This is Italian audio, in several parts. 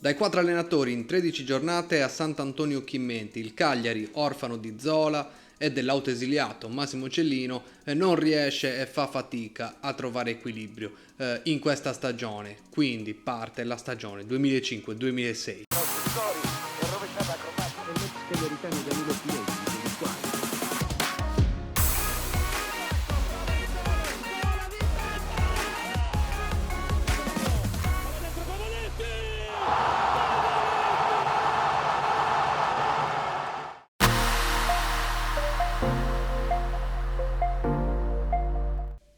Dai 4 allenatori in 13 giornate a Sant'Antonio Chimmenti, il Cagliari, orfano di Zola e dell'autoesiliato Massimo Cellino, non riesce e fa fatica a trovare equilibrio in questa stagione. Quindi parte la stagione 2005-2006.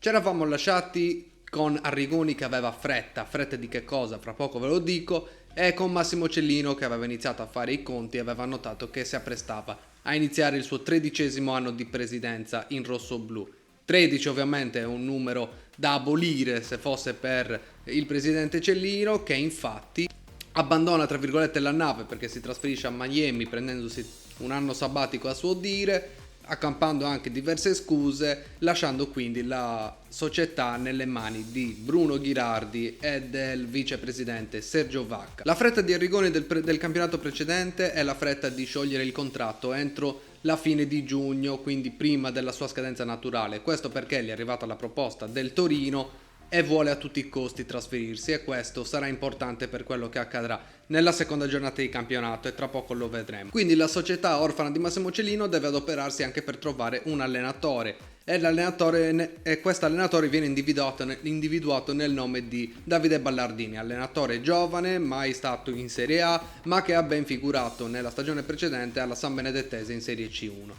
Ci eravamo lasciati con Arrigoni che aveva fretta di che cosa? Fra poco ve lo dico, e con Massimo Cellino che aveva iniziato a fare i conti e aveva notato che si apprestava a iniziare il suo 13° anno di presidenza in rossoblu. 13 ovviamente è un numero da abolire se fosse per il presidente Cellino, che infatti abbandona tra virgolette la nave perché si trasferisce a Miami prendendosi un anno sabbatico a suo dire, accampando anche diverse scuse, lasciando quindi la società nelle mani di Bruno Ghirardi e del vicepresidente Sergio Vacca. La fretta di Arrigoni del campionato precedente è la fretta di sciogliere il contratto entro la fine di giugno, quindi prima della sua scadenza naturale. Questo perché gli è arrivata la proposta del Torino e vuole a tutti i costi trasferirsi, e questo sarà importante per quello che accadrà nella seconda giornata di campionato e tra poco lo vedremo. Quindi la società orfana di Massimo Cellino deve adoperarsi anche per trovare un allenatore e questo allenatore viene individuato nel nome di Davide Ballardini, allenatore giovane, mai stato in Serie A, ma che ha ben figurato nella stagione precedente alla San Benedettese in Serie C1.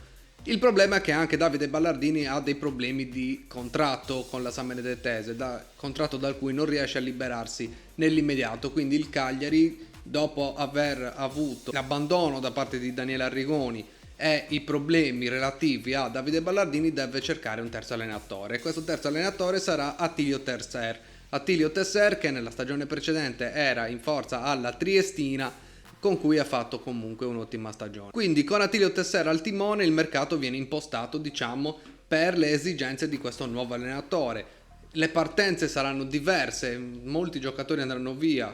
Il problema è che anche Davide Ballardini ha dei problemi di contratto con la San Benedettese, contratto dal cui non riesce a liberarsi nell'immediato, quindi il Cagliari, dopo aver avuto l'abbandono da parte di Daniele Arrigoni e i problemi relativi a Davide Ballardini, deve cercare un terzo allenatore, e questo terzo allenatore sarà Attilio Tesser, che nella stagione precedente era in forza alla Triestina, con cui ha fatto comunque un'ottima stagione. Quindi con Attilio Tesser al timone il mercato viene impostato, diciamo, per le esigenze di questo nuovo allenatore. Le partenze saranno diverse, molti giocatori andranno via.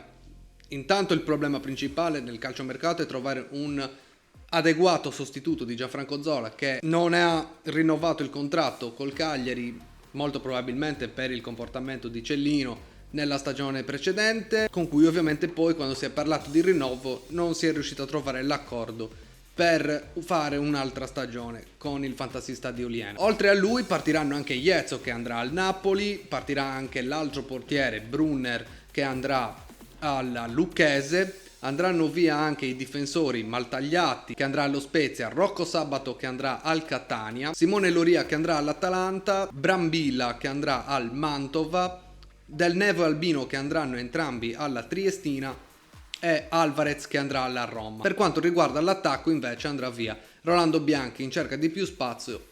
Intanto il problema principale nel calciomercato è trovare un adeguato sostituto di Gianfranco Zola, che non ha rinnovato il contratto col Cagliari, molto probabilmente per il comportamento di Cellino nella stagione precedente, con cui ovviamente poi quando si è parlato di rinnovo non si è riuscito a trovare l'accordo per fare un'altra stagione con il fantasista di Oliena. Oltre a lui partiranno anche Iezzo, che andrà al Napoli, partirà anche l'altro portiere Brunner, che andrà alla Lucchese, andranno via anche i difensori Maltagliati, che andrà allo Spezia, Rocco Sabato, che andrà al Catania, Simone Loria, che andrà all'Atalanta, Brambilla, che andrà al Mantova, Del Nevo e Albino, che andranno entrambi alla Triestina, e Alvarez, che andrà alla Roma. Per quanto riguarda l'attacco invece andrà via Rolando Bianchi in cerca di più spazio,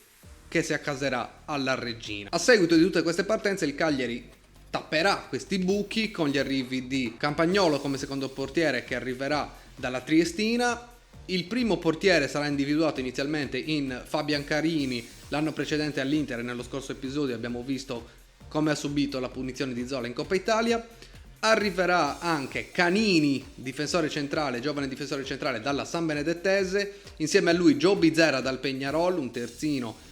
che si accaserà alla Regina. A seguito di tutte queste partenze il Cagliari tapperà questi buchi con gli arrivi di Campagnolo come secondo portiere, che arriverà dalla Triestina. Il primo portiere sarà individuato inizialmente in Fabian Carini, l'anno precedente all'Inter, e nello scorso episodio abbiamo visto come ha subito la punizione di Zola in Coppa Italia. Arriverà anche Canini, difensore centrale, giovane difensore centrale dalla San Benedettese, insieme a lui Joe Bizera dal Peñarol, un terzino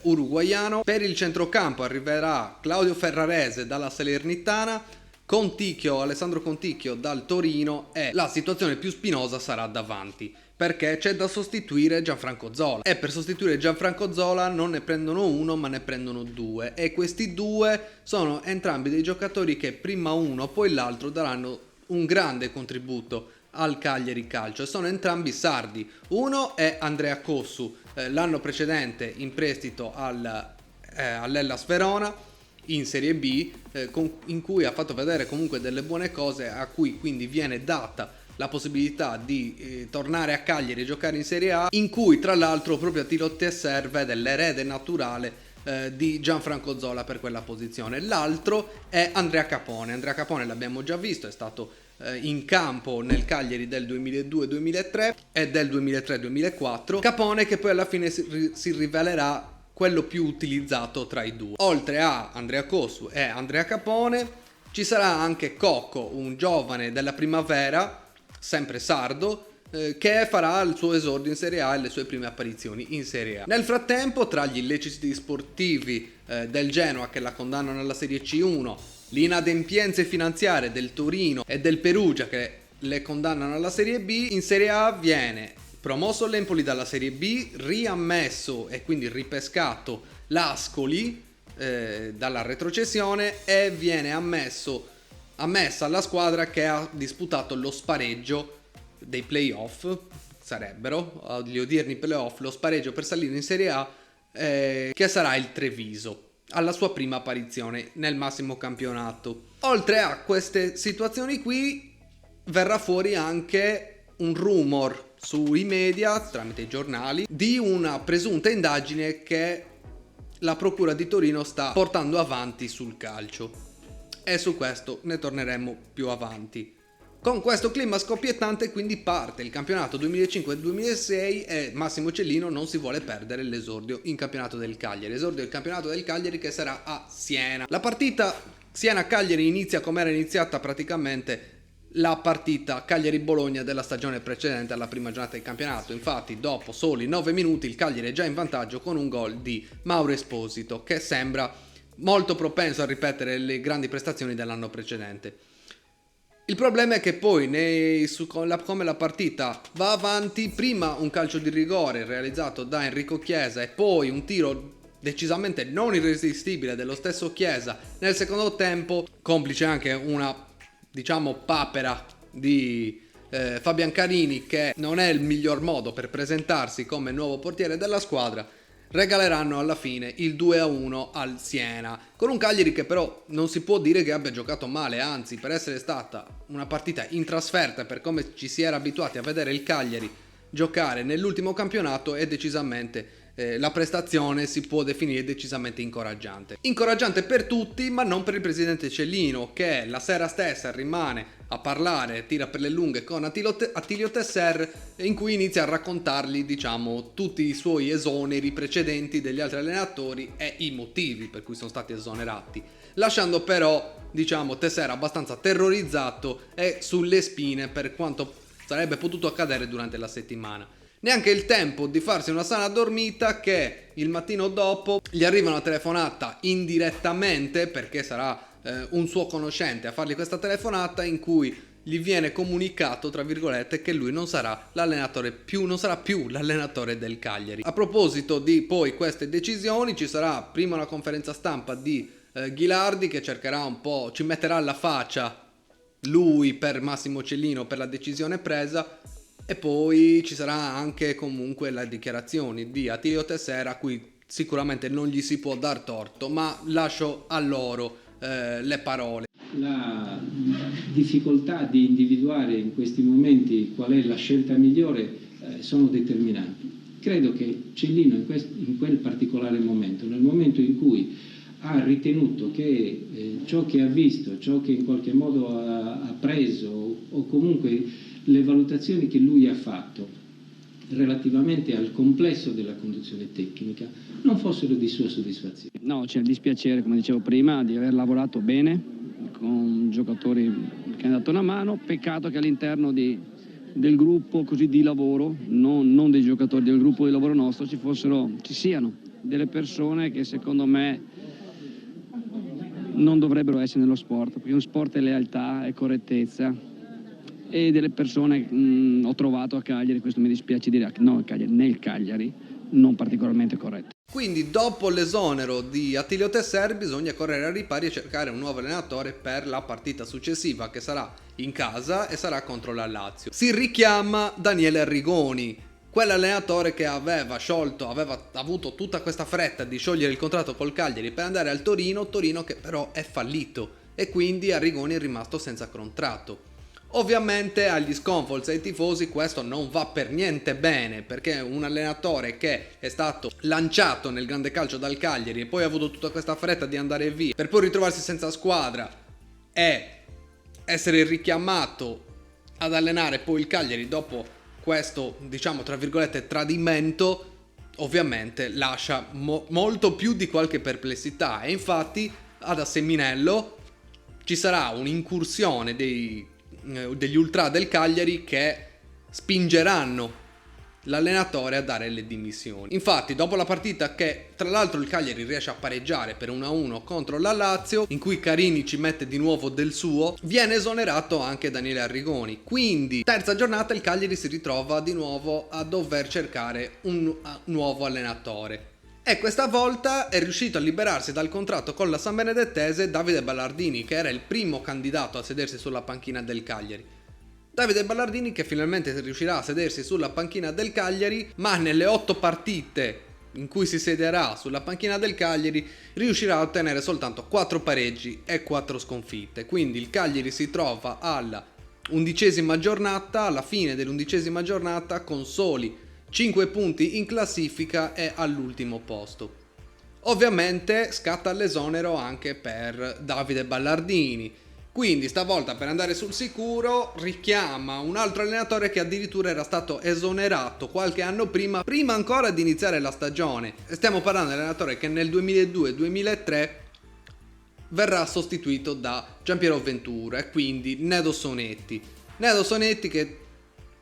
uruguaiano. Per il centrocampo arriverà Claudio Ferrarese dalla Salernitana, Alessandro Conticchio dal Torino, e la situazione più spinosa sarà davanti, perché c'è da sostituire Gianfranco Zola, e per sostituire Gianfranco Zola non ne prendono uno ma ne prendono due, e questi due sono entrambi dei giocatori che prima uno poi l'altro daranno un grande contributo al Cagliari Calcio, e sono entrambi sardi. Uno è Andrea Cossu, l'anno precedente in prestito all'Hellas Verona in Serie B, in cui ha fatto vedere comunque delle buone cose, a cui quindi viene data la possibilità di tornare a Cagliari e giocare in Serie A, in cui tra l'altro proprio Attilio Tesser vede l'erede naturale di Gianfranco Zola per quella posizione. L'altro è Andrea Capone. Andrea Capone l'abbiamo già visto, è stato in campo nel Cagliari del 2002-2003 e del 2003-2004. Capone che poi alla fine si rivelerà quello più utilizzato tra i due. Oltre a Andrea Cossu e Andrea Capone ci sarà anche Cocco, un giovane della Primavera, sempre sardo, che farà il suo esordio in Serie A e le sue prime apparizioni in Serie A. Nel frattempo, tra gli illeciti sportivi del Genoa che la condannano alla Serie C1, le inadempienze finanziarie del Torino e del Perugia che le condannano alla Serie B, in Serie A viene promosso l'Empoli dalla Serie B, riammesso e quindi ripescato l'Ascoli dalla retrocessione e viene ammessa la squadra che ha disputato lo spareggio dei playoff, sarebbero agli odierni playoff lo spareggio per salire in Serie A, che sarà il Treviso alla sua prima apparizione nel massimo campionato. Oltre a queste situazioni qui verrà fuori anche un rumor sui media tramite i giornali di una presunta indagine che la procura di Torino sta portando avanti sul calcio, e su questo ne torneremo più avanti. Con questo clima scoppiettante quindi parte il campionato 2005-2006 e Massimo Cellino non si vuole perdere l'esordio in campionato del Cagliari. Esordio del campionato del Cagliari che sarà a Siena. La partita Siena-Cagliari inizia come era iniziata praticamente la partita Cagliari-Bologna della stagione precedente alla prima giornata del campionato. Infatti dopo soli 9 minuti il Cagliari è già in vantaggio con un gol di Mauro Esposito, che sembra molto propenso a ripetere le grandi prestazioni dell'anno precedente. Il problema è che poi come la partita va avanti, prima un calcio di rigore realizzato da Enrico Chiesa e poi un tiro decisamente non irresistibile dello stesso Chiesa nel secondo tempo, complice anche una papera di Fabian Carini, che non è il miglior modo per presentarsi come nuovo portiere della squadra, regaleranno alla fine il 2-1 al Siena, con un Cagliari che però non si può dire che abbia giocato male, anzi, per essere stata una partita in trasferta, per come ci si era abituati a vedere il Cagliari giocare nell'ultimo campionato, è decisamente la prestazione si può definire decisamente incoraggiante. Incoraggiante per tutti, ma non per il presidente Cellino, che la sera stessa rimane a parlare, tira per le lunghe con Attilio Tesser, in cui inizia a raccontargli, tutti i suoi esoneri precedenti degli altri allenatori e i motivi per cui sono stati esonerati, lasciando però, Tesser abbastanza terrorizzato e sulle spine per quanto sarebbe potuto accadere durante la settimana. Neanche il tempo di farsi una sana dormita che il mattino dopo gli arriva una telefonata indirettamente, perché sarà un suo conoscente a fargli questa telefonata, in cui gli viene comunicato, tra virgolette, che lui non sarà più l'allenatore del Cagliari. A proposito di poi queste decisioni, ci sarà prima una conferenza stampa di Ghilardi, che cercherà un po', ci metterà alla faccia lui per Massimo Cellino per la decisione presa, e poi ci sarà anche comunque le dichiarazioni di Attilio Tesser, a cui sicuramente non gli si può dar torto, ma lascio a loro le parole. La difficoltà di individuare in questi momenti qual è la scelta migliore sono determinanti. Credo che Cellino in quel particolare momento, nel momento in cui ha ritenuto che ciò che ha visto, ciò che in qualche modo ha preso, o comunque le valutazioni che lui ha fatto relativamente al complesso della conduzione tecnica non fossero di sua soddisfazione. No, c'è il dispiacere, come dicevo prima, di aver lavorato bene con giocatori che hanno dato una mano. Peccato che all'interno del gruppo così di lavoro, non dei giocatori, del gruppo di lavoro nostro, ci siano delle persone che secondo me non dovrebbero essere nello sport, perché uno sport è lealtà, è correttezza, e delle persone ho trovato a Cagliari, questo mi dispiace dire, nel Cagliari, non particolarmente corrette. Quindi dopo l'esonero di Attilio Tesser bisogna correre ai ripari e cercare un nuovo allenatore per la partita successiva, che sarà in casa e sarà contro la Lazio. Si richiama Daniele Arrigoni, quell'allenatore che aveva avuto tutta questa fretta di sciogliere il contratto col Cagliari per andare al Torino che però è fallito, e quindi Arrigoni è rimasto senza contratto. Ovviamente agli sconfolds e ai tifosi questo non va per niente bene, perché un allenatore che è stato lanciato nel grande calcio dal Cagliari e poi ha avuto tutta questa fretta di andare via per poi ritrovarsi senza squadra e essere richiamato ad allenare poi il Cagliari dopo questo, tra virgolette, tradimento, ovviamente lascia molto più di qualche perplessità. E infatti ad Asseminello ci sarà un'incursione degli ultra del Cagliari che spingeranno l'allenatore a dare le dimissioni. Infatti, dopo la partita, che tra l'altro il Cagliari riesce a pareggiare per 1-1 contro la Lazio, in cui Carini ci mette di nuovo del suo, viene esonerato anche Daniele Arrigoni. Quindi, terza giornata, il Cagliari si ritrova di nuovo a dover cercare un nuovo allenatore. E questa volta è riuscito a liberarsi dal contratto con la San Benedettese Davide Ballardini, che era il primo candidato a sedersi sulla panchina del Cagliari. Davide Ballardini che finalmente riuscirà a sedersi sulla panchina del Cagliari, ma nelle 8 partite in cui si siederà sulla panchina del Cagliari riuscirà a ottenere soltanto 4 pareggi e 4 sconfitte. Quindi il Cagliari si trova alla 11ª giornata, alla fine dell'11ª giornata, con soli 5 punti in classifica e all'ultimo posto. Ovviamente scatta l'esonero anche per Davide Ballardini. Quindi stavolta, per andare sul sicuro, richiama un altro allenatore che addirittura era stato esonerato qualche anno prima ancora di iniziare la stagione. Stiamo parlando di un allenatore che nel 2002-2003 verrà sostituito da Giampiero Ventura, e quindi Nedo Sonetti. Nedo Sonetti che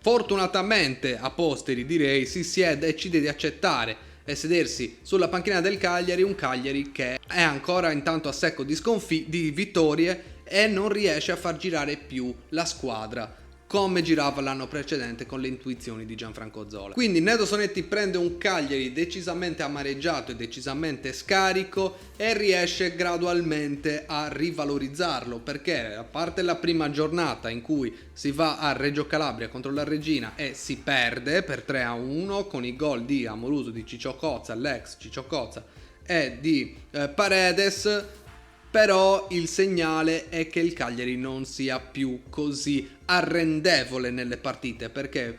fortunatamente, a posteri direi, si decide di accettare e sedersi sulla panchina del Cagliari, un Cagliari che è ancora intanto a secco di vittorie e non riesce a far girare più la squadra come girava l'anno precedente con le intuizioni di Gianfranco Zola. Quindi Nedo Sonetti prende un Cagliari decisamente amareggiato e decisamente scarico e riesce gradualmente a rivalorizzarlo, perché a parte la prima giornata in cui si va a Reggio Calabria contro la Regina e si perde per 3-1 con i gol di Amoruso, di Ciccio Cozza, l'ex Ciccio Cozza, e di Paredes, però il segnale è che il Cagliari non sia più così arrendevole nelle partite, perché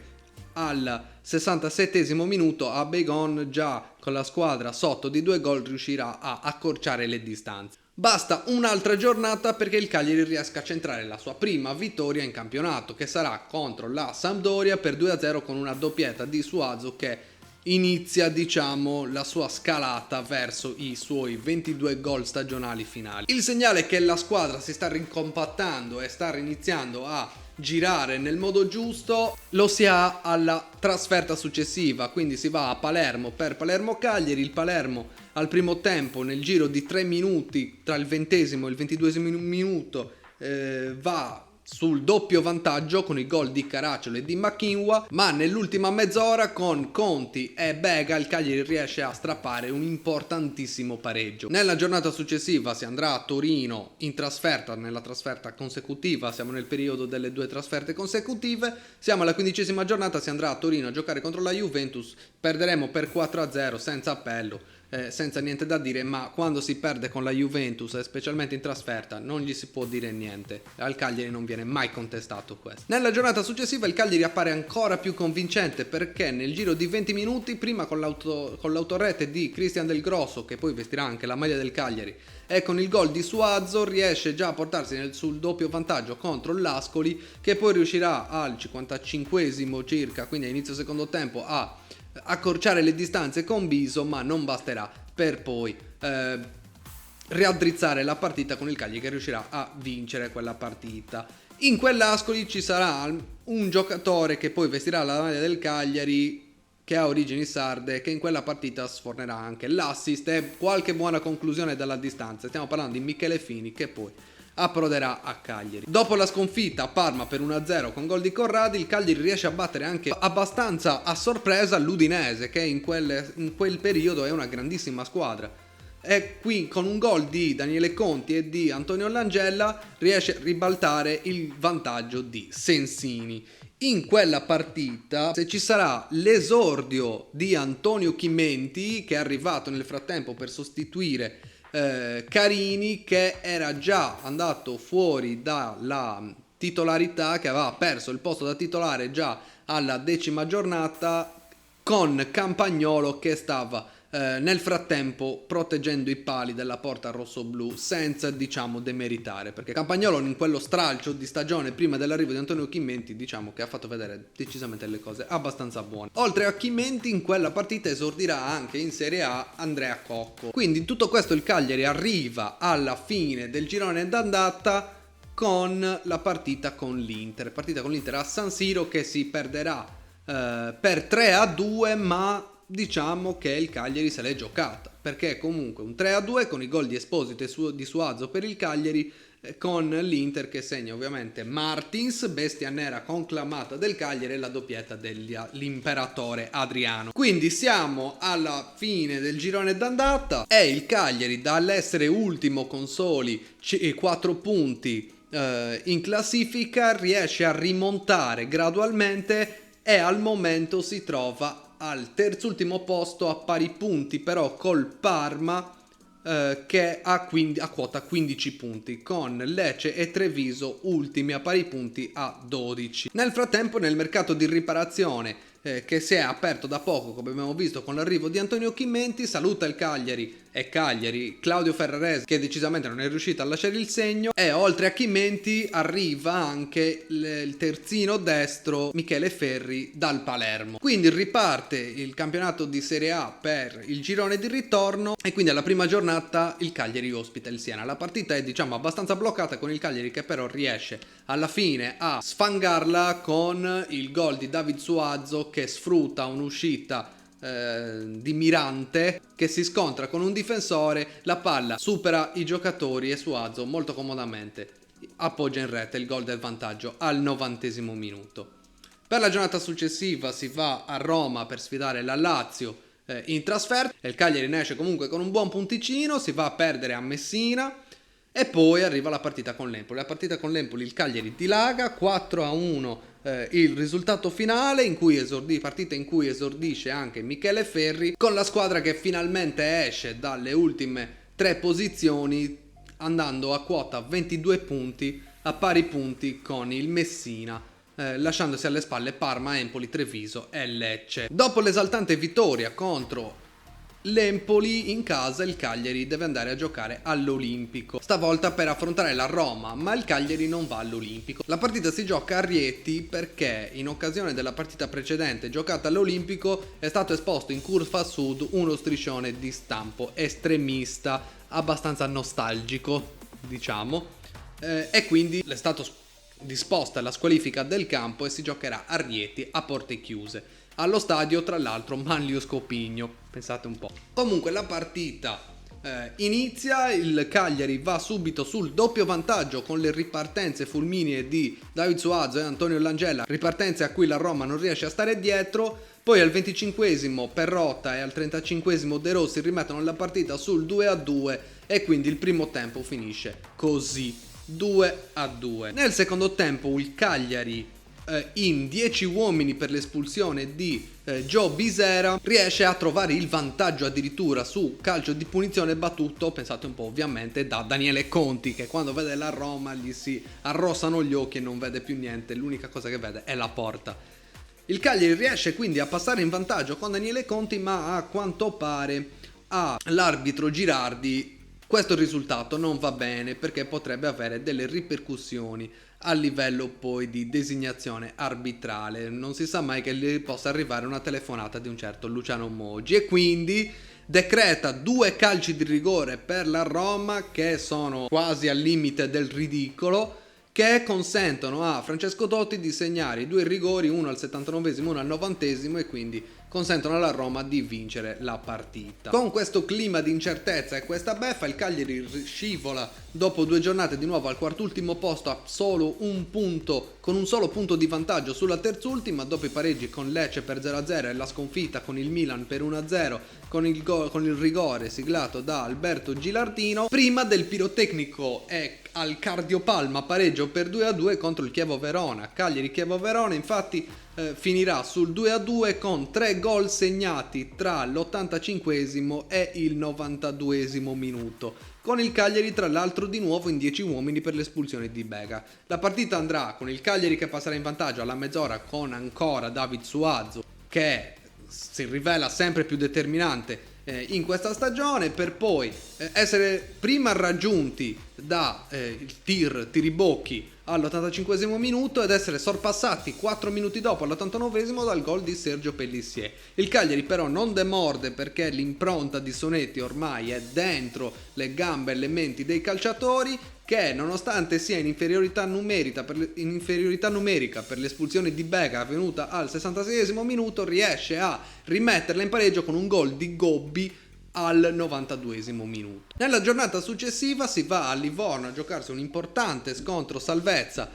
al 67esimo minuto Abbegon, già con la squadra sotto di 2 gol, riuscirà a accorciare le distanze. Basta un'altra giornata perché il Cagliari riesca a centrare la sua prima vittoria in campionato, che sarà contro la Sampdoria per 2-0 con una doppietta di Suazo che inizia, diciamo, la sua scalata verso i suoi 22 gol stagionali finali. Il segnale che la squadra si sta ricompattando e sta iniziando a girare nel modo giusto lo si ha alla trasferta successiva, quindi si va a Palermo per Palermo-Cagliari. Il Palermo al primo tempo, nel giro di 3 minuti tra il 20esimo e il 22esimo minuto, va sul doppio vantaggio con i gol di Caracciolo e di Machinwa, ma nell'ultima mezz'ora con Conti e Bega il Cagliari riesce a strappare un importantissimo pareggio. Nella giornata successiva si andrà a Torino in trasferta, nella trasferta consecutiva, siamo nel periodo delle 2 trasferte consecutive, siamo alla 15ª giornata, si andrà a Torino a giocare contro la Juventus, perderemo per 4-0 senza appello. Senza niente da dire, ma quando si perde con la Juventus e specialmente in trasferta non gli si può dire niente. Al Cagliari non viene mai contestato questo. Nella giornata successiva il Cagliari appare ancora più convincente, perché nel giro di 20 minuti, prima con l'autorete di Christian Del Grosso, che poi vestirà anche la maglia del Cagliari, e con il gol di Suazo riesce già a portarsi sul doppio vantaggio contro l'Ascoli, che poi riuscirà al 55esimo circa, quindi a inizio secondo tempo, a accorciare le distanze con Biso, ma non basterà per poi raddrizzare la partita con il Cagliari che riuscirà a vincere quella partita. In quell'Ascoli ci sarà un giocatore che poi vestirà la maglia del Cagliari, che ha origini sarde, che in quella partita sfornerà anche l'assist e qualche buona conclusione dalla distanza. Stiamo parlando di Michele Fini, che poi approderà a Cagliari. Dopo la sconfitta a Parma per 1-0 con gol di Corradi, il Cagliari riesce a battere anche abbastanza a sorpresa l'Udinese, che in quel periodo è una grandissima squadra. E qui con un gol di Daniele Conti e di Antonio Langella riesce a ribaltare il vantaggio di Sensini. In quella partita se ci sarà l'esordio di Antonio Chimenti, che è arrivato nel frattempo per sostituire Carini, che era già andato fuori dalla titolarità, che aveva perso il posto da titolare già alla 10ª giornata, con Campagnolo che stava nel frattempo proteggendo i pali della porta rossoblù senza, diciamo, demeritare, perché Campagnolo in quello stralcio di stagione prima dell'arrivo di Antonio Chimenti, diciamo che ha fatto vedere decisamente le cose abbastanza buone. Oltre a Chimenti, in quella partita esordirà anche in Serie A Andrea Cocco. Quindi in tutto questo il Cagliari arriva alla fine del girone d'andata con la partita con l'Inter a San Siro, che si perderà per 3-2, ma diciamo che il Cagliari se l'è giocata, perché comunque un 3-2 con i gol di Esposito e di Suazo per il Cagliari, con l'Inter che segna ovviamente Martins, bestia nera conclamata del Cagliari, e la doppietta dell'imperatore Adriano. Quindi siamo alla fine del girone d'andata e il Cagliari, dall'essere ultimo con soli 4 punti in classifica, riesce a rimontare gradualmente e al momento si trova al terzultimo posto a pari punti però col Parma, che ha quota 15 punti, con Lecce e Treviso ultimi a pari punti a 12. Nel frattempo, nel mercato di riparazione che si è aperto da poco, come abbiamo visto con l'arrivo di Antonio Chimmenti, saluta il Cagliari Claudio Ferrarese, che decisamente non è riuscito a lasciare il segno, e oltre a Chimmenti arriva anche il terzino destro Michele Ferri dal Palermo. Quindi riparte il campionato di Serie A per il girone di ritorno, e quindi alla prima giornata il Cagliari ospita il Siena. La partita è abbastanza bloccata, con il Cagliari che però riesce alla fine a sfangarla con il gol di David Suazo, che sfrutta un'uscita di Mirante che si scontra con un difensore, la palla supera i giocatori e Suazo molto comodamente appoggia in rete il gol del vantaggio al 90° minuto. Per la giornata successiva si va a Roma per sfidare la Lazio in trasferta, e il Cagliari ne esce comunque con un buon punticino, si va a perdere a Messina. E poi arriva la partita con l'Empoli. La partita con l'Empoli, il Cagliari dilaga 4-1, il risultato finale, partita in cui esordisce anche Michele Ferri, con la squadra che finalmente esce dalle ultime 3 posizioni, andando a quota 22 punti, a pari punti con il Messina, lasciandosi alle spalle Parma, Empoli, Treviso e Lecce. Dopo l'esaltante vittoria contro l'Empoli in casa, il Cagliari deve andare a giocare all'Olimpico, stavolta per affrontare la Roma, ma il Cagliari non va all'Olimpico. La partita si gioca a Rieti perché in occasione della partita precedente giocata all'Olimpico è stato esposto in Curva Sud uno striscione di stampo estremista, abbastanza nostalgico, diciamo, e quindi è stato disposta la squalifica del campo e si giocherà a Rieti a porte chiuse. Allo stadio, tra l'altro, Manlio Scopigno, pensate un po'. Comunque la partita inizia, il Cagliari va subito sul doppio vantaggio con le ripartenze fulminee di David Suazo e Antonio Langella, ripartenze a cui la Roma non riesce a stare dietro. Poi al 25esimo Perrotta e al 35esimo De Rossi rimettono la partita sul 2-2 e quindi il primo tempo finisce così, 2-2. Nel secondo tempo il Cagliari, in 10 uomini per l'espulsione di Joe Bisera, riesce a trovare il vantaggio addirittura su calcio di punizione battuto, pensate un po', ovviamente da Daniele Conti, che quando vede la Roma gli si arrossano gli occhi e non vede più niente, l'unica cosa che vede è la porta. Il Cagliari riesce quindi a passare in vantaggio con Daniele Conti, ma a quanto pare all'arbitro Girardi questo risultato non va bene, perché potrebbe avere delle ripercussioni a livello poi di designazione arbitrale. Non si sa mai che gli possa arrivare una telefonata di un certo Luciano Moggi, e quindi decreta 2 calci di rigore per la Roma, che sono quasi al limite del ridicolo, che consentono a Francesco Totti di segnare i 2 rigori, uno al 79esimo e uno al 90esimo, e quindi consentono alla Roma di vincere la partita. Con questo clima di incertezza e questa beffa, il Cagliari scivola dopo 2 giornate di nuovo al quartultimo posto a solo un punto, con un solo punto di vantaggio sulla terzultima, dopo i pareggi con Lecce per 0-0 e la sconfitta con il Milan per 1-0 con il rigore siglato da Alberto Gilardino, prima del pirotecnico e al cardiopalma pareggio per 2-2 contro il Chievo Verona. Cagliari-Chievo Verona infatti finirà sul 2-2 con 3 gol segnati tra l'85esimo e il 92esimo minuto, con il Cagliari tra l'altro di nuovo in 10 uomini per l'espulsione di Bega. La partita andrà con il Cagliari che passerà in vantaggio alla mezz'ora con ancora David Suazo, che si rivela sempre più determinante in questa stagione, per poi essere prima raggiunti da il tir Tiribocchi all'85esimo minuto ed essere sorpassati 4 minuti dopo all'89esimo dal gol di Sergio Pellissier. Il Cagliari però non demorde perché l'impronta di Sonetti ormai è dentro le gambe e le menti dei calciatori, che nonostante sia in inferiorità numerica per l'espulsione di Bega avvenuta al 66esimo minuto, riesce a rimetterla in pareggio con un gol di Gobbi al 92esimo minuto. Nella giornata successiva si va a Livorno a giocarsi un importante scontro salvezza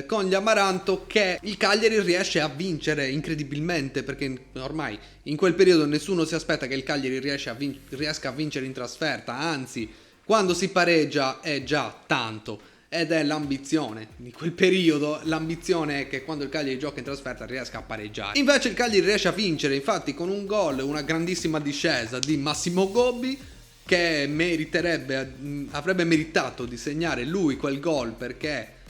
con gli Amaranto, che il Cagliari riesce a vincere incredibilmente, perché ormai in quel periodo nessuno si aspetta che il Cagliari riesca a vincere in trasferta, anzi quando si pareggia è già tanto. Ed è l'ambizione di quel periodo, l'ambizione è che quando il Cagliari gioca in trasferta riesca a pareggiare. Invece il Cagliari riesce a vincere, infatti, con un gol, una grandissima discesa di Massimo Gobbi, che avrebbe meritato di segnare lui quel gol perché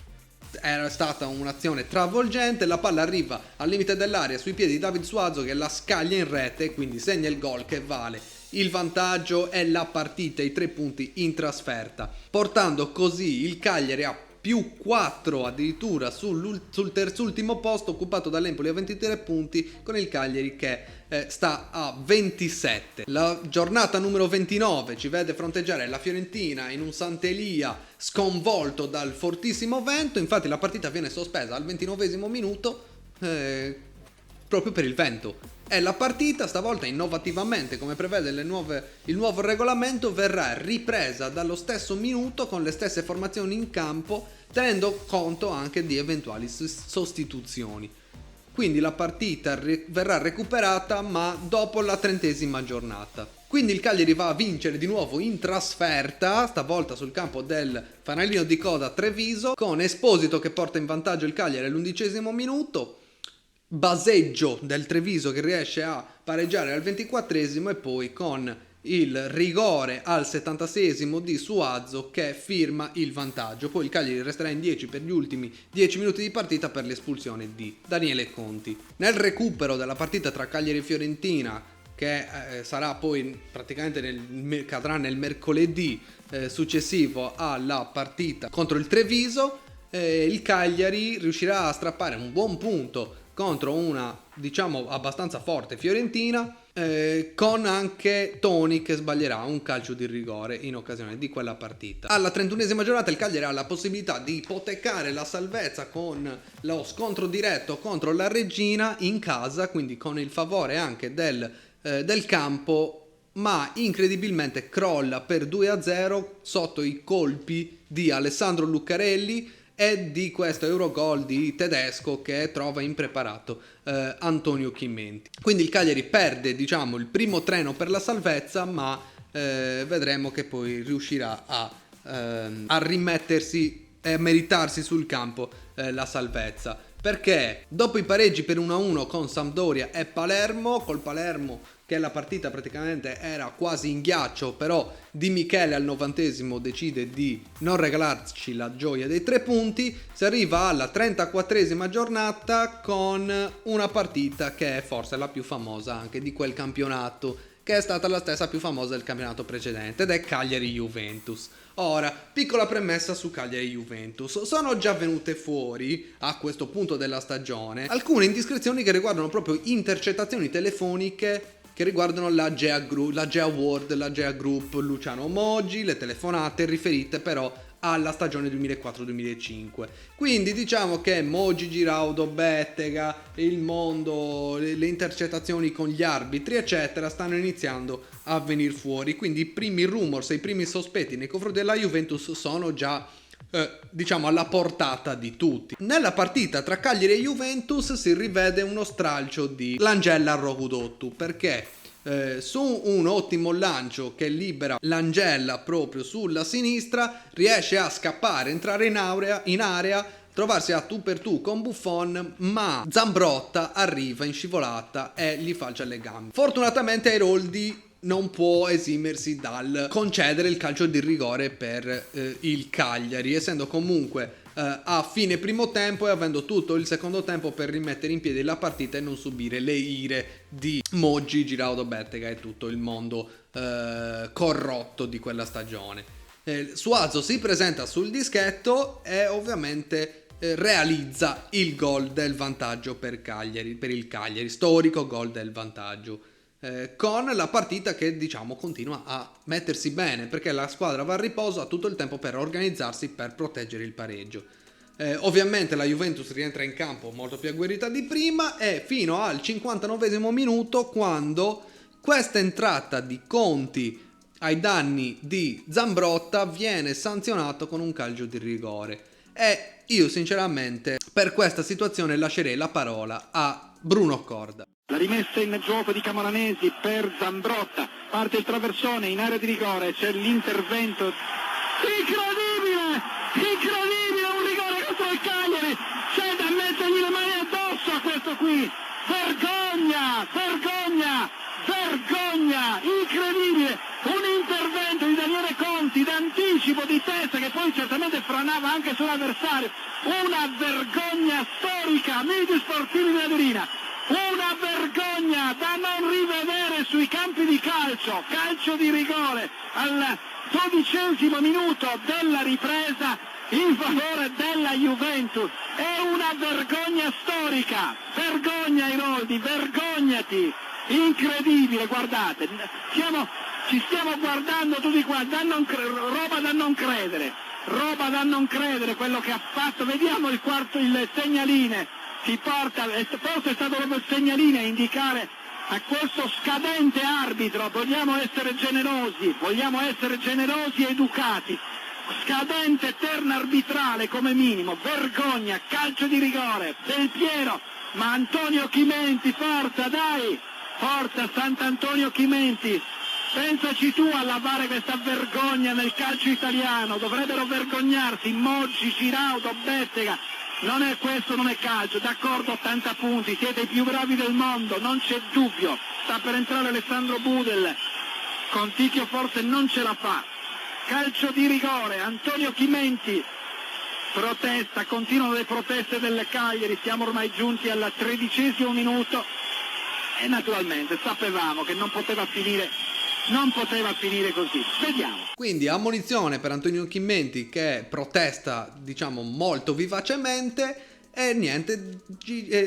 era stata un'azione travolgente. La palla arriva al limite dell'area sui piedi di David Suazo, che la scaglia in rete e quindi segna il gol che vale il vantaggio e la partita, i 3 punti in trasferta, portando così il Cagliari a più 4 addirittura sul terzultimo posto, occupato dall'Empoli a 23 punti, con il Cagliari che sta a 27. La giornata numero 29 ci vede fronteggiare la Fiorentina in un Sant'Elia sconvolto dal fortissimo vento. Infatti la partita viene sospesa al 29esimo minuto proprio per il vento. E la partita, stavolta innovativamente, come prevede il nuovo regolamento, verrà ripresa dallo stesso minuto con le stesse formazioni in campo, tenendo conto anche di eventuali sostituzioni. Quindi la partita verrà recuperata, ma dopo la 30esima giornata. Quindi il Cagliari va a vincere di nuovo in trasferta, stavolta sul campo del fanalino di coda Treviso, con Esposito che porta in vantaggio il Cagliari all'11esimo minuto, baseggio del Treviso che riesce a pareggiare al 24esimo e poi con il rigore al 76esimo di Suazo che firma il vantaggio. Poi il Cagliari resterà in 10 per gli ultimi 10 minuti di partita per l'espulsione di Daniele Conti. Nel recupero della partita tra Cagliari e Fiorentina, che sarà poi praticamente cadrà nel mercoledì successivo alla partita contro il Treviso, il Cagliari riuscirà a strappare un buon punto contro una, diciamo, abbastanza forte Fiorentina, con anche Toni che sbaglierà un calcio di rigore in occasione di quella partita. Alla 31esima giornata il Cagliari ha la possibilità di ipotecare la salvezza con lo scontro diretto contro la Reggina in casa, quindi con il favore anche del campo, ma incredibilmente crolla per 2-0 sotto i colpi di Alessandro Lucarelli e di questo Eurogol di Tedesco che trova impreparato Antonio Chimenti. Quindi il Cagliari perde, diciamo, il primo treno per la salvezza, ma vedremo che poi riuscirà a rimettersi e a meritarsi sul campo la salvezza, perché dopo i pareggi per 1-1 con Sampdoria e Palermo, col Palermo che la partita praticamente era quasi in ghiaccio, però Di Michele al 90esimo decide di non regalarci la gioia dei 3 punti, si arriva alla 34esima giornata con una partita che è forse la più famosa anche di quel campionato, che è stata la stessa più famosa del campionato precedente, ed è Cagliari-Juventus. Ora, piccola premessa su Cagliari-Juventus. Sono già venute fuori, a questo punto della stagione, alcune indiscrezioni che riguardano proprio intercettazioni telefoniche che riguardano la Gea World, la Gea Group, Luciano Moggi, le telefonate riferite però alla stagione 2004-2005. Quindi diciamo che Moggi, Giraudo, Bettega, il mondo, le intercettazioni con gli arbitri eccetera stanno iniziando a venire fuori, quindi i primi rumors e i primi sospetti nei confronti della Juventus sono già diciamo alla portata di tutti. Nella partita tra Cagliari e Juventus si rivede uno stralcio di Langella a Rohudottu, perché su un ottimo lancio che libera Langella proprio sulla sinistra riesce a scappare, entrare in area, trovarsi a tu per tu con Buffon, ma Zambrotta arriva in scivolata e gli falcia le gambe. Fortunatamente Airoldi non può esimersi dal concedere il calcio di rigore per il Cagliari, essendo comunque a fine primo tempo e avendo tutto il secondo tempo per rimettere in piedi la partita e non subire le ire di Moggi, Giraudo, Bettega e tutto il mondo corrotto di quella stagione. Suazo si presenta sul dischetto e ovviamente realizza il gol del vantaggio per il Cagliari, storico gol del vantaggio, con la partita che diciamo continua a mettersi bene, perché la squadra va a riposo, ha tutto il tempo per organizzarsi per proteggere il pareggio. Ovviamente la Juventus rientra in campo molto più agguerrita di prima, e fino al 59esimo minuto, quando questa entrata di Conti ai danni di Zambrotta viene sanzionato con un calcio di rigore. E io sinceramente per questa situazione lascerei la parola a Bruno Corda. La rimessa in gioco di Camoranesi per Zambrotta, parte il traversone in area di rigore, c'è l'intervento incredibile, un rigore contro il Cagliari, c'è da mettergli le mani addosso a questo qui, vergogna, incredibile, un intervento di Daniele Conti d'anticipo di testa che poi certamente franava anche sull'avversario, una vergogna storica, amici sportivi della Durina, una vergogna da non rivedere sui campi di calcio di rigore al 12° minuto della ripresa in favore della Juventus, è una vergogna storica, vergogna Iroldi, vergognati, incredibile, guardate, ci stiamo guardando tutti qua, roba da non credere quello che ha fatto, vediamo il segnaline, si porta, forse è stato proprio il segnaline a indicare a questo scadente arbitro, vogliamo essere generosi e educati, scadente terna arbitrale come minimo, vergogna, calcio di rigore, Del Piero, ma Antonio Chimenti, forza Sant'Antonio Chimenti, pensaci tu a lavare questa vergogna nel calcio italiano, dovrebbero vergognarsi Moggi, Giraudo, Bettega. Non è questo, non è calcio, d'accordo, 80 punti, siete i più bravi del mondo, non c'è dubbio, sta per entrare Alessandro Budel, Conticchio forse non ce la fa, calcio di rigore, Antonio Chimenti, protesta, continuano le proteste del Cagliari, siamo ormai giunti al 13° minuto e naturalmente sapevamo che non poteva finire così, vediamo. Quindi ammonizione per Antonio Chimenti, che protesta diciamo molto vivacemente, e niente,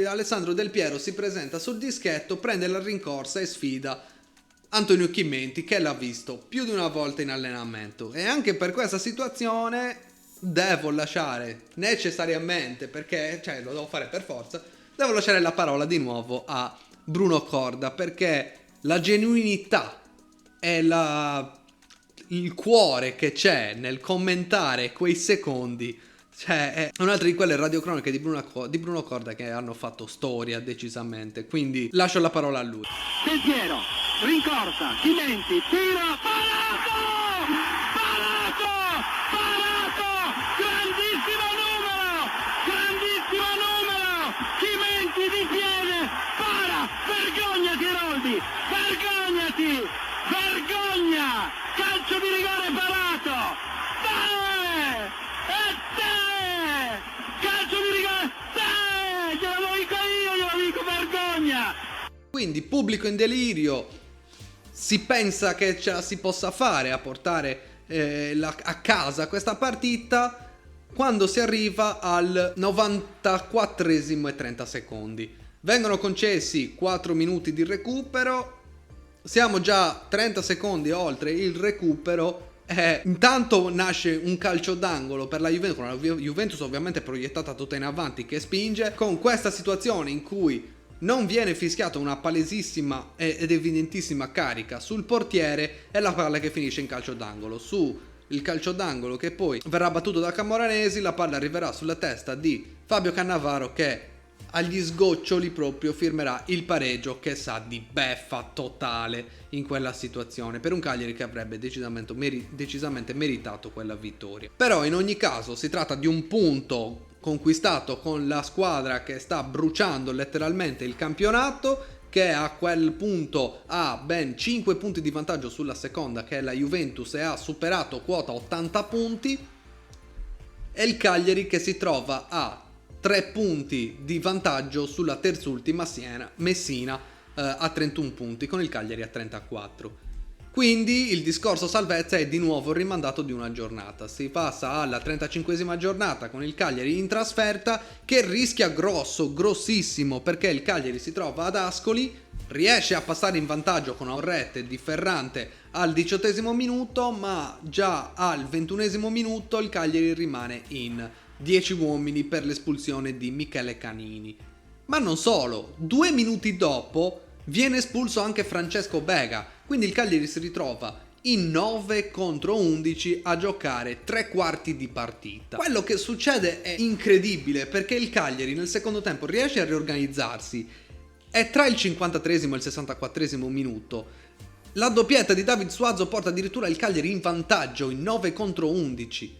Alessandro Del Piero si presenta sul dischetto, prende la rincorsa e sfida Antonio Chimenti, che l'ha visto più di una volta in allenamento, e anche per questa situazione devo lasciare necessariamente, perché lo devo fare per forza, devo lasciare la parola di nuovo a Bruno Corda, perché la genuinità e il cuore che c'è nel commentare quei secondi, è un'altra di quelle radiocroniche di Bruno Corda che hanno fatto storia decisamente, quindi lascio la parola a lui. Del Piero, rincorsa, Chimenti, tiro, parato, grandissimo numero, Chimenti di piede, vergognati Roldi, vergogna, calcio di rigore parato, calcio di rigore, glielo dico, vergogna. Quindi pubblico in delirio, si pensa che ce la si possa fare a portare a casa questa partita, quando si arriva al 94esimo e 30 secondi. Vengono concessi 4 minuti di recupero, siamo già 30 secondi oltre il recupero, intanto nasce un calcio d'angolo per la Juventus, con la Juventus ovviamente proiettata tutta in avanti che spinge, con questa situazione in cui non viene fischiata una palesissima ed evidentissima carica sul portiere, e la palla che finisce in calcio d'angolo. Su il calcio d'angolo, che poi verrà battuto da Camoranesi, la palla arriverà sulla testa di Fabio Cannavaro, che agli sgoccioli proprio firmerà il pareggio, che sa di beffa totale in quella situazione per un Cagliari che avrebbe decisamente meritato quella vittoria. Però in ogni caso si tratta di un punto conquistato con la squadra che sta bruciando letteralmente il campionato, che a quel punto ha ben 5 punti di vantaggio sulla seconda, che è la Juventus, e ha superato quota 80 punti, e il Cagliari che si trova a 3 punti di vantaggio sulla terzultima Messina, a 31 punti, con il Cagliari a 34. Quindi il discorso salvezza è di nuovo rimandato di una giornata. Si passa alla 35esima giornata con il Cagliari in trasferta, che rischia grossissimo, perché il Cagliari si trova ad Ascoli, riesce a passare in vantaggio con Aurrete di Ferrante al 18esimo minuto, ma già al 21esimo minuto il Cagliari rimane in 10 uomini per l'espulsione di Michele Canini. Ma non solo, 2 minuti dopo viene espulso anche Francesco Bega, quindi il Cagliari si ritrova in 9 contro 11 a giocare 3/4 di partita. Quello che succede è incredibile, perché il Cagliari nel secondo tempo riesce a riorganizzarsi e tra il 53esimo e il 64esimo minuto la doppietta di David Suazo porta addirittura il Cagliari in vantaggio in 9 contro 11.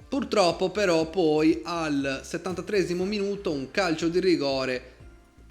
Purtroppo però poi al 73esimo minuto un calcio di rigore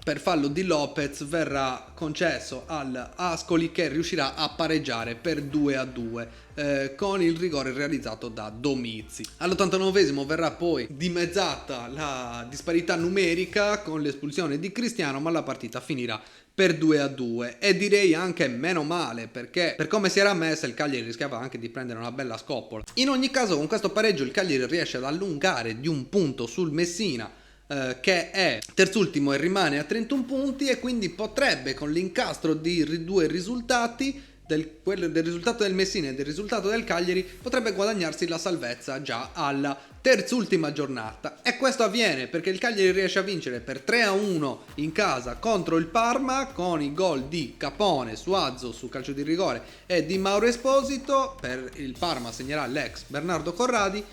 per fallo di Lopez verrà concesso al Ascoli, che riuscirà a pareggiare per 2-2 con il rigore realizzato da Domizzi. All'89esimo verrà poi dimezzata la disparità numerica con l'espulsione di Cristiano, ma la partita finirà per 2-2 e direi anche meno male, perché per come si era messa il Cagliari rischiava anche di prendere una bella scoppola. In ogni caso con questo pareggio il Cagliari riesce ad allungare di un punto sul Messina, che è terzultimo e rimane a 31 punti, e quindi potrebbe, con l'incastro di due risultati, del risultato del Messina e del risultato del Cagliari, potrebbe guadagnarsi la salvezza già alla terzultima giornata. E questo avviene perché il Cagliari riesce a vincere per 3-1 in casa contro il Parma, con i gol di Capone, Suazo su calcio di rigore e di Mauro Esposito. Per il Parma segnerà l'ex Bernardo Corradi,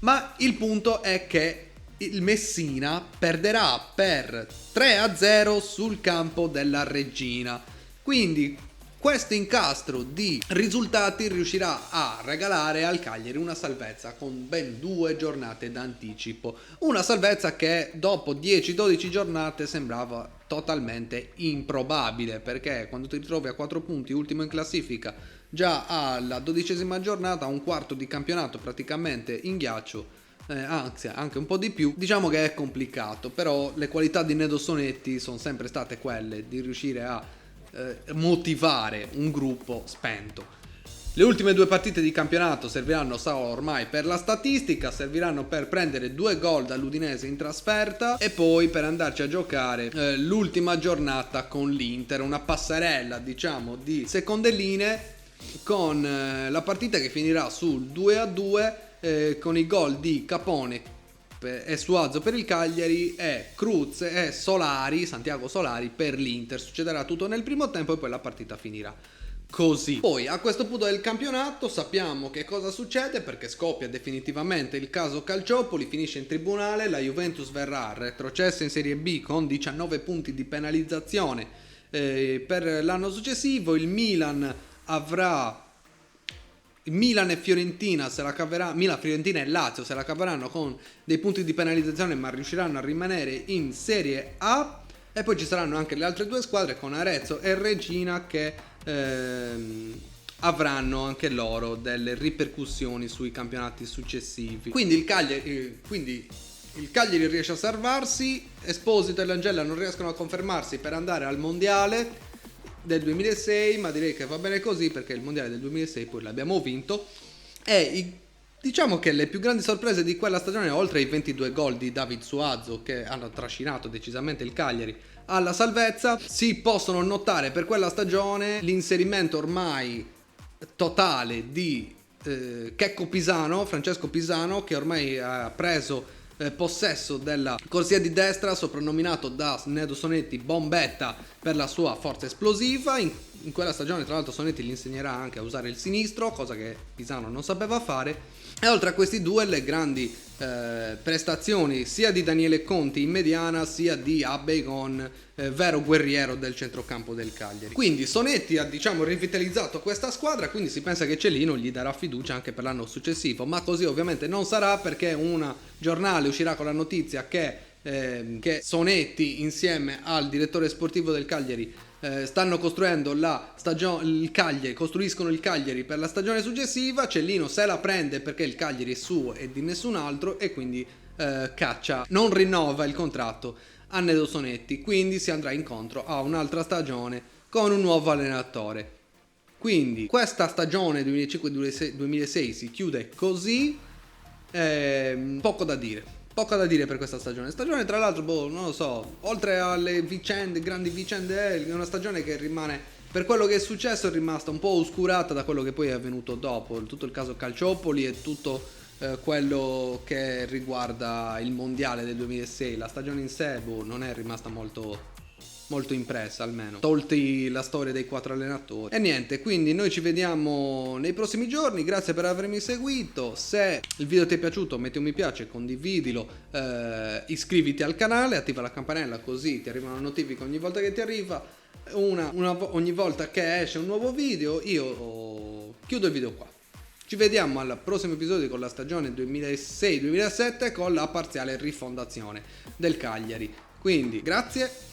ma il punto è che il Messina perderà per 3-0 sul campo della Reggina. Quindi questo incastro di risultati riuscirà a regalare al Cagliari una salvezza con ben 2 giornate d'anticipo. Una salvezza che dopo 10-12 giornate sembrava totalmente improbabile, perché quando ti ritrovi a 4 punti, ultimo in classifica, già alla 12esima giornata, un quarto di campionato praticamente in ghiaccio, anzi anche un po' di più, diciamo che è complicato. Però le qualità di Nedo Sonetti sono sempre state quelle di riuscire a motivare un gruppo spento. Le ultime 2 partite di campionato serviranno ormai per la statistica, serviranno per prendere 2 gol dall'Udinese in trasferta e poi per andarci a giocare l'ultima giornata con l'Inter, una passerella diciamo di seconde linee, con la partita che finirà sul 2-2 con i gol di Capone e Suazo per il Cagliari e Cruz e Santiago Solari per l'Inter. Succederà tutto nel primo tempo e poi la partita finirà così. Poi a questo punto del campionato sappiamo che cosa succede, perché scoppia definitivamente il caso Calciopoli, finisce in tribunale, la Juventus verrà retrocessa in Serie B con 19 punti di penalizzazione per l'anno successivo. Il Milan e Fiorentina Fiorentina e Lazio se la caveranno con dei punti di penalizzazione, ma riusciranno a rimanere in Serie A. E poi ci saranno anche le altre 2 squadre con Arezzo e Reggina che avranno anche loro delle ripercussioni sui campionati successivi. Quindi il Cagliari riesce a salvarsi, Esposito e Langella non riescono a confermarsi per andare al mondiale del 2006, ma direi che va bene così, perché il mondiale del 2006 poi l'abbiamo vinto. E diciamo che le più grandi sorprese di quella stagione, oltre ai 22 gol di David Suazo che hanno trascinato decisamente il Cagliari alla salvezza, si possono notare per quella stagione l'inserimento ormai totale di Francesco Pisano, che ormai ha preso possesso della corsia di destra, soprannominato da Nedo Sonetti Bombetta per la sua forza esplosiva. In quella stagione tra l'altro Sonetti gli insegnerà anche a usare il sinistro, cosa che Pisano non sapeva fare. E oltre a questi 2 le grandi prestazioni sia di Daniele Conti in mediana, sia di Abegon, vero guerriero del centrocampo del Cagliari. Quindi Sonetti ha rivitalizzato questa squadra, quindi si pensa che Cellino gli darà fiducia anche per l'anno successivo, ma così ovviamente non sarà, perché un giornale uscirà con la notizia che Sonetti insieme al direttore sportivo del Cagliari stanno costruendo costruiscono il Cagliari per la stagione successiva. Cellino se la prende perché il Cagliari è suo e di nessun altro, e quindi non rinnova il contratto a Nedo Sonetti, quindi si andrà incontro a un'altra stagione con un nuovo allenatore. Quindi questa stagione 2005-2006 si chiude così, poco da dire per questa stagione, tra l'altro, non lo so, oltre alle grandi vicende, è una stagione che rimane, per quello che è successo, è rimasta un po' oscurata da quello che poi è avvenuto dopo, tutto il caso Calciopoli e tutto quello che riguarda il mondiale del 2006. La stagione in sé non è rimasta molto impressa, almeno tolti la storia dei 4 allenatori. E niente, quindi noi ci vediamo nei prossimi giorni. Grazie per avermi seguito. Se il video ti è piaciuto, metti un mi piace, condividilo, iscriviti al canale, attiva la campanella così ti arrivano notifiche ogni volta che ti arriva ogni volta che esce un nuovo video. Io chiudo il video qua. Ci vediamo al prossimo episodio con la stagione 2006-2007 con la parziale rifondazione del Cagliari. Quindi grazie.